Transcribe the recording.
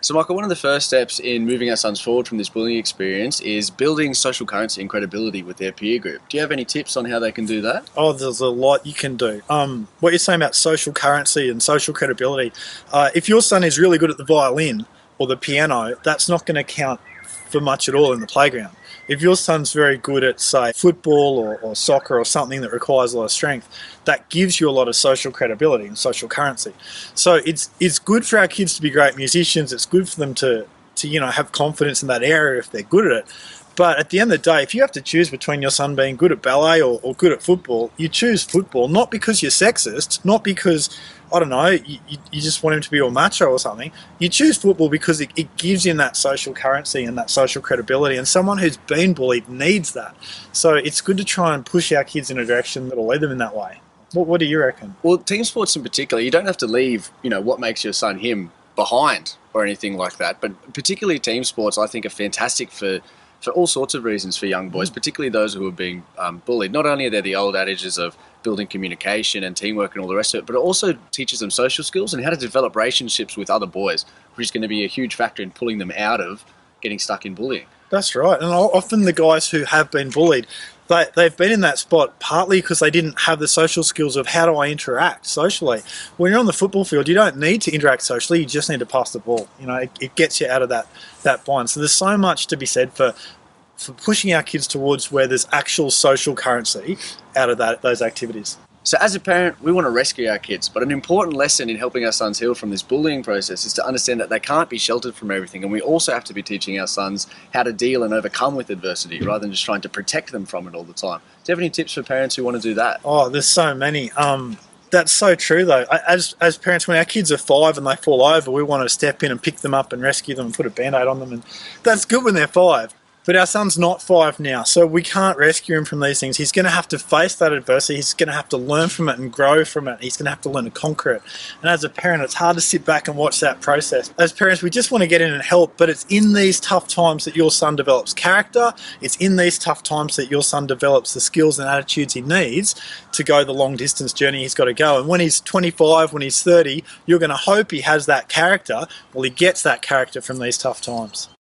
So, Michael, one of the first steps in moving our sons forward from this bullying experience is building social currency and credibility with their peer group. Do you have any tips on how they can do that? Oh, there's a lot you can do. What you're saying about social currency and social credibility, if your son is really good at the violin or the piano, that's not going to count for much at all in the playground. If your son's very good at, say, football or soccer or something that requires a lot of strength, that gives you a lot of social credibility and social currency. So it's good for our kids to be great musicians. It's good for them to have confidence in that area if they're good at it. But at the end of the day, if you have to choose between your son being good at ballet or good at football, you choose football, not because you're sexist, not because, I don't know, you just want him to be all macho or something. You choose football because it gives him that social currency and that social credibility, and someone who's been bullied needs that. So it's good to try and push our kids in a direction that'll lead them in that way. What do you reckon? Well, team sports in particular, you don't have to leave, what makes your son him behind or anything like that. But particularly team sports, I think, are fantastic for all sorts of reasons for young boys, particularly those who are being bullied. Not only are there the old adages of building communication and teamwork and all the rest of it, but it also teaches them social skills and how to develop relationships with other boys, which is going to be a huge factor in pulling them out of getting stuck in bullying. That's right. And often the guys who have been bullied, they've been in that spot partly because they didn't have the social skills of how do I interact socially. When you're on the football field, you don't need to interact socially, you just need to pass the ball. It gets you out of that bind. So there's so much to be said for pushing our kids towards where there's actual social currency out of those activities. So as a parent, we want to rescue our kids, but an important lesson in helping our sons heal from this bullying process is to understand that they can't be sheltered from everything, and we also have to be teaching our sons how to deal and overcome with adversity rather than just trying to protect them from it all the time. Do you have any tips for parents who want to do that? Oh, there's so many. That's so true though. As parents, when our kids are 5 and they fall over, we want to step in and pick them up and rescue them and put a band-aid on them, and that's good when they're 5. But our son's not 5 now, so we can't rescue him from these things. He's going to have to face that adversity. He's going to have to learn from it and grow from it. He's going to have to learn to conquer it. And as a parent, it's hard to sit back and watch that process. As parents, we just want to get in and help, but it's in these tough times that your son develops character. It's in these tough times that your son develops the skills and attitudes he needs to go the long distance journey he's got to go. And when he's 25, when he's 30, you're going to hope he has that character. Well, he gets that character from these tough times.